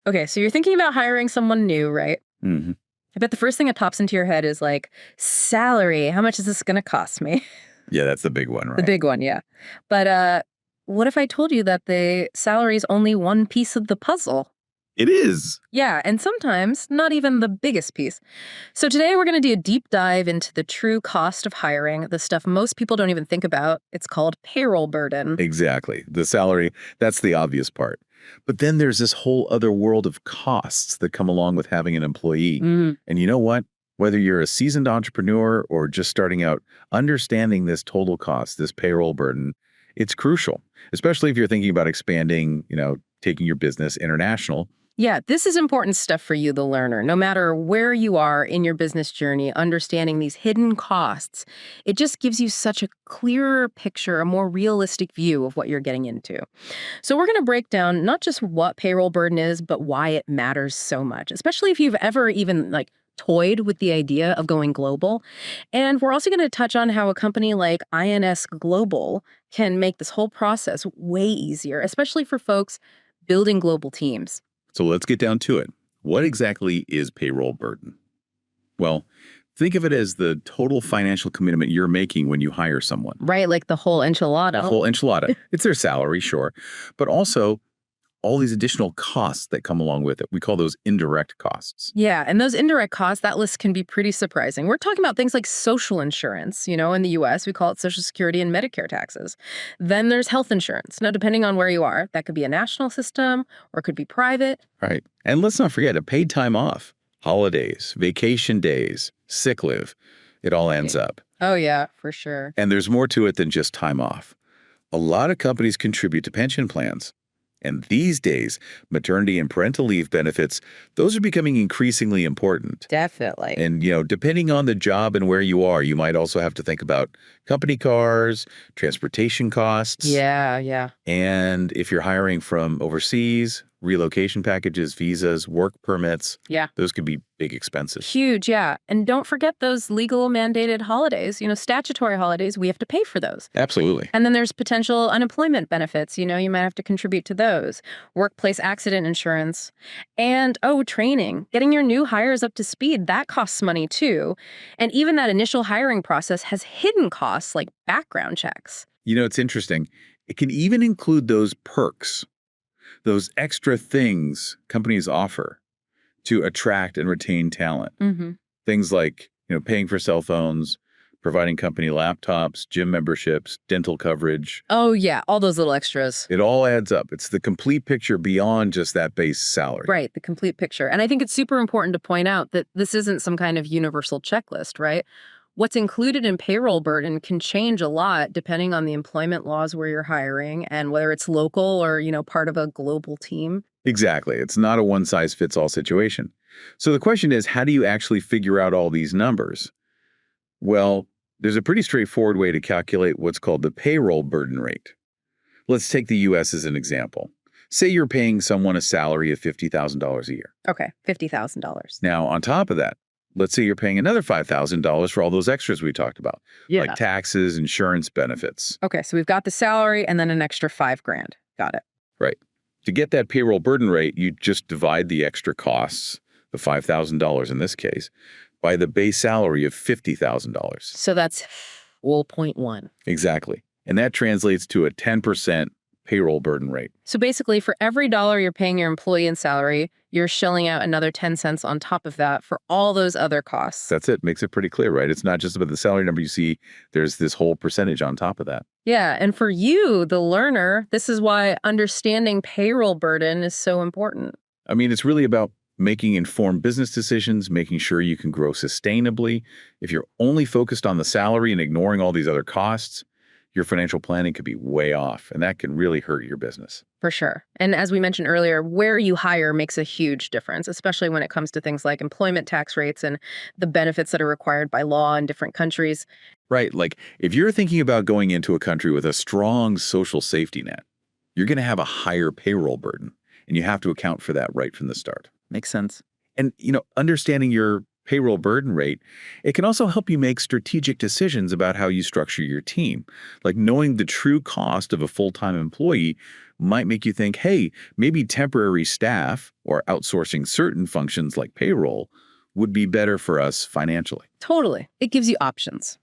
Okay, so you're thinking about hiring someone new, right? Hmm. I bet the first thing that pops into your head is like, salary. How much is this going to cost me? Yeah, that's the big one, The right? big one, yeah. But what if I told you that the salary is only one piece of the puzzle? It is. Yeah, and sometimes not even the biggest piece. So today we're going to do a deep dive into the true cost of hiring, the stuff most people don't even think about. It's called payroll burden. Exactly. The salary, that's the obvious part. But then there's this whole other world of costs that come along with having an employee. Mm. And you know what? Whether you're a seasoned entrepreneur or just starting out, understanding this total cost, this payroll burden, it's crucial, especially if you're thinking about expanding, taking your business international. Yeah, this is important stuff for you, the learner. No matter where you are in your business journey, understanding these hidden costs, it just gives you such a clearer picture, a more realistic view of what you're getting into. So we're going to break down not just what payroll burden is, but why it matters so much, especially if you've ever even toyed with the idea of going global. And we're also going to touch on how a company like INS Global can make this whole process way easier, especially for folks building global teams. So let's get down to it. What exactly is payroll burden? Well, think of it as the total financial commitment you're making when you hire someone. Right, like the whole enchilada. The whole enchilada. It's their salary, sure, but also all these additional costs that come along with it. We call those indirect costs. Yeah, and those indirect costs, that list can be pretty surprising. We're talking about things like social insurance. In the US, we call it Social Security and Medicare taxes. Then there's health insurance. Now, depending on where you are, that could be a national system or it could be private. Right. And let's not forget a paid time off, holidays, vacation days, sick leave. It all ends up. Oh, yeah, for sure. And there's more to it than just time off. A lot of companies contribute to pension plans. And these days, maternity and parental leave benefits, those are becoming increasingly important. Definitely. And, depending on the job and where you are, you might also have to think about company cars, transportation costs. Yeah. And if you're hiring from overseas, relocation packages, visas, work permits. Yeah. Those could be big expenses. Huge, yeah. And don't forget those legal mandated holidays, statutory holidays, we have to pay for those. Absolutely. And then there's potential unemployment benefits, you might have to contribute to those. Workplace accident insurance. And, training. Getting your new hires up to speed, that costs money too. And even that initial hiring process has hidden costs like background checks. It's interesting. It can even include those perks, those extra things companies offer to attract and retain talent. Mm-hmm. Things like, paying for cell phones, providing company laptops, gym memberships, dental coverage. Oh, yeah, all those little extras. It all adds up. It's the complete picture beyond just that base salary. Right, the complete picture. And I think it's super important to point out that this isn't some kind of universal checklist, right? What's included in payroll burden can change a lot depending on the employment laws where you're hiring and whether it's local or, part of a global team. Exactly. It's not a one-size-fits-all situation. So the question is, how do you actually figure out all these numbers? Well, there's a pretty straightforward way to calculate what's called the payroll burden rate. Let's take the U.S. as an example. Say you're paying someone a salary of $50,000 a year. Okay, $50,000. Now, on top of that, let's say you're paying another $5,000 for all those extras we talked about, like taxes, insurance, benefits. Okay, so we've got the salary and then an extra $5,000. Got it. Right. To get that payroll burden rate, you just divide the extra costs, the $5,000 in this case, by the base salary of $50,000. So that's 0.1. Exactly. And that translates to a 10% payroll burden rate. So basically, for every dollar you're paying your employee in salary, you're shelling out another 10 cents on top of that for all those other costs. That's it. Makes it pretty clear, right? It's not just about the salary number you see. There's this whole percentage on top of that. Yeah. And for you, the learner, this is why understanding payroll burden is so important. I mean, it's really about making informed business decisions, making sure you can grow sustainably. If you're only focused on the salary and ignoring all these other costs, your financial planning could be way off, and that can really hurt your business. For sure. And as we mentioned earlier, where you hire makes a huge difference, especially when it comes to things like employment tax rates and the benefits that are required by law in different countries. Right. Like if you're thinking about going into a country with a strong social safety net, you're going to have a higher payroll burden, and you have to account for that right from the start. Makes sense. And, understanding your payroll burden rate, it can also help you make strategic decisions about how you structure your team. Like knowing the true cost of a full-time employee might make you think, hey, maybe temporary staff or outsourcing certain functions like payroll would be better for us financially. Totally. It gives you options.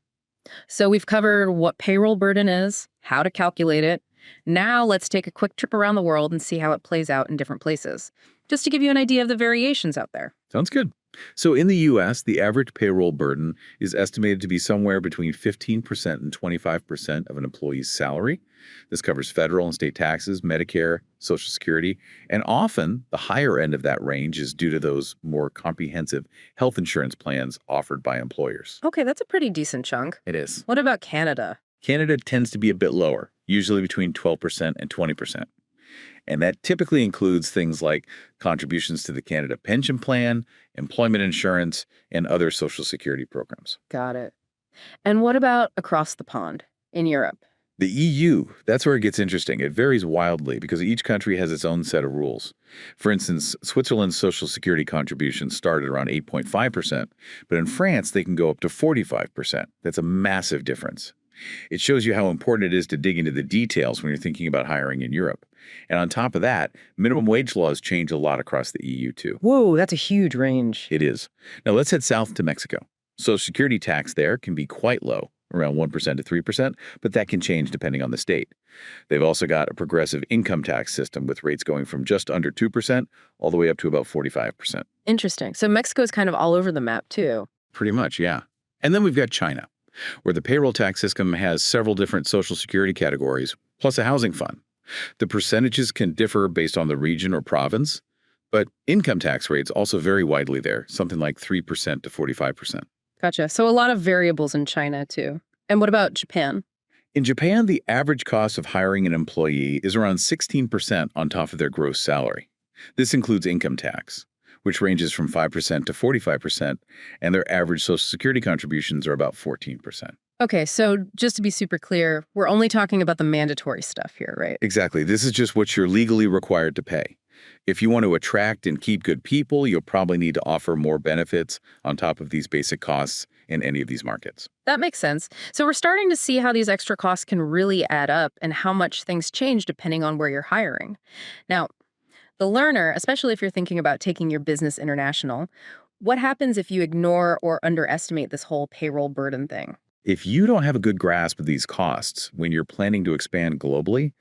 So we've covered what payroll burden is, how to calculate it. Now let's take a quick trip around the world and see how it plays out in different places, just to give you an idea of the variations out there. Sounds good. So in the US, the average payroll burden is estimated to be somewhere between 15% and 25% of an employee's salary. This covers federal and state taxes, Medicare, Social Security, and often the higher end of that range is due to those more comprehensive health insurance plans offered by employers. Okay, that's a pretty decent chunk. It is. What about Canada? Canada tends to be a bit lower, usually between 12% and 20%. And that typically includes things like contributions to the Canada Pension Plan, employment insurance, and other Social Security programs. Got it. And what about across the pond in Europe? The EU, that's where it gets interesting. It varies wildly because each country has its own set of rules. For instance, Switzerland's Social Security contributions start at around 8.5%, but in France, they can go up to 45%. That's a massive difference. It shows you how important it is to dig into the details when you're thinking about hiring in Europe. And on top of that, minimum wage laws change a lot across the EU too. Whoa, that's a huge range. It is. Now let's head south to Mexico. Social Security tax there can be quite low, around 1% to 3%, but that can change depending on the state. They've also got a progressive income tax system with rates going from just under 2% all the way up to about 45%. Interesting. So Mexico's kind of all over the map too. Pretty much, yeah. And then we've got China, where the payroll tax system has several different Social Security categories, plus a housing fund. The percentages can differ based on the region or province, but income tax rates also vary widely there, something like 3% to 45%. Gotcha. So a lot of variables in China too. And what about Japan? In Japan, the average cost of hiring an employee is around 16% on top of their gross salary. This includes income tax, which ranges from 5% to 45%, and their average Social Security contributions are about 14%. Okay, so just to be super clear, we're only talking about the mandatory stuff here, right? Exactly. This is just what you're legally required to pay. If you want to attract and keep good people, you'll probably need to offer more benefits on top of these basic costs in any of these markets. That makes sense. So we're starting to see how these extra costs can really add up and how much things change depending on where you're hiring. Now, the learner, especially if you're thinking about taking your business international, what happens if you ignore or underestimate this whole payroll burden thing? If you don't have a good grasp of these costs when you're planning to expand globally,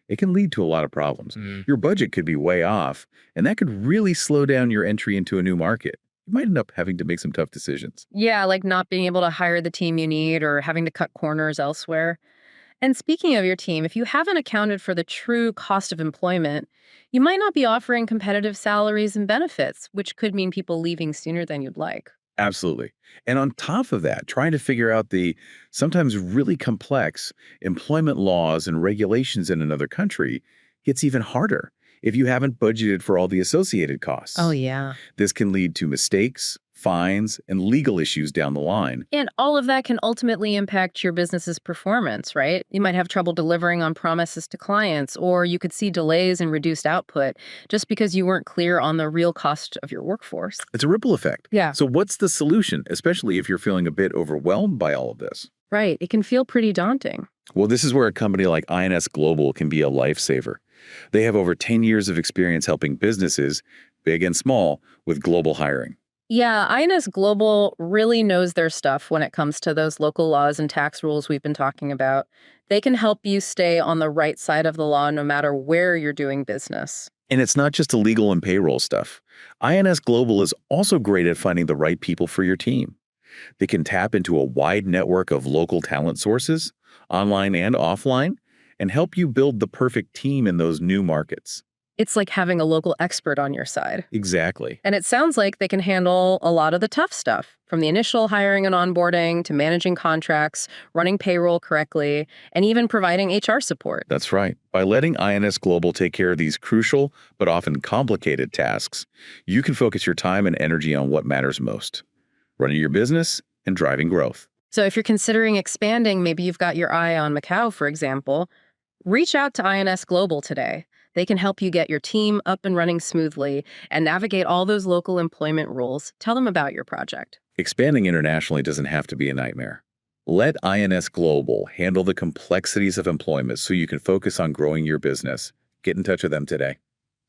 it can lead to a lot of problems. Your budget could be way off, and that could really slow down your entry into a new market. You might end up having to make some tough decisions. Yeah, like not being able to hire the team you need or having to cut corners elsewhere. And speaking of your team, if you haven't accounted for the true cost of employment, you might not be offering competitive salaries and benefits, which could mean people leaving sooner than you'd like. Absolutely. And on top of that, trying to figure out the sometimes really complex employment laws and regulations in another country gets even harder if you haven't budgeted for all the associated costs. Oh, yeah. This can lead to mistakes, fines, and legal issues down the line. And all of that can ultimately impact your business's performance, right? You might have trouble delivering on promises to clients, or you could see delays and reduced output just because you weren't clear on the real cost of your workforce. It's a ripple effect. Yeah. So what's the solution, especially if you're feeling a bit overwhelmed by all of this? Right. It can feel pretty daunting. Well, this is where a company like INS Global can be a lifesaver. They have over 10 years of experience helping businesses, big and small, with global hiring. Yeah, INS Global really knows their stuff when it comes to those local laws and tax rules we've been talking about. They can help you stay on the right side of the law no matter where you're doing business. And it's not just the legal and payroll stuff. INS Global is also great at finding the right people for your team. They can tap into a wide network of local talent sources, online and offline, and help you build the perfect team in those new markets. It's like having a local expert on your side. Exactly. And it sounds like they can handle a lot of the tough stuff, from the initial hiring and onboarding to managing contracts, running payroll correctly, and even providing HR support. That's right. By letting INS Global take care of these crucial but often complicated tasks, you can focus your time and energy on what matters most: running your business and driving growth. So if you're considering expanding, maybe you've got your eye on Macau, for example, reach out to INS Global today. They can help you get your team up and running smoothly and navigate all those local employment rules. Tell them about your project. Expanding internationally doesn't have to be a nightmare. Let INS Global handle the complexities of employment so you can focus on growing your business. Get in touch with them today.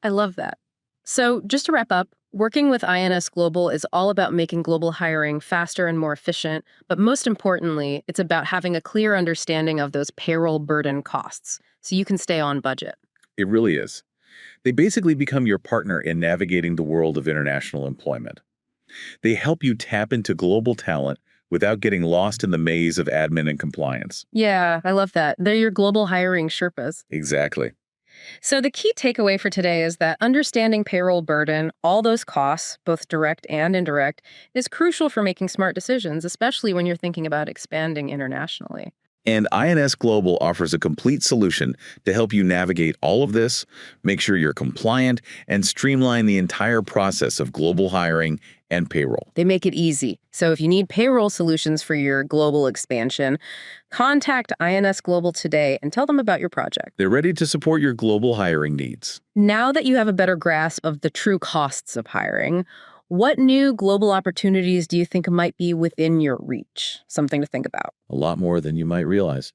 I love that. So, just to wrap up, working with INS Global is all about making global hiring faster and more efficient, but most importantly, it's about having a clear understanding of those payroll burden costs so you can stay on budget. It really is. They basically become your partner in navigating the world of international employment. They help you tap into global talent without getting lost in the maze of admin and compliance. Yeah, I love that. They're your global hiring Sherpas. Exactly. So, the key takeaway for today is that understanding payroll burden, all those costs, both direct and indirect, is crucial for making smart decisions, especially when you're thinking about expanding internationally. And INS Global offers a complete solution to help you navigate all of this, make sure you're compliant, and streamline the entire process of global hiring and payroll. They make it easy. So if you need payroll solutions for your global expansion, contact INS Global today and tell them about your project. They're ready to support your global hiring needs. Now that you have a better grasp of the true costs of hiring, what new global opportunities do you think might be within your reach? Something to think about. A lot more than you might realize.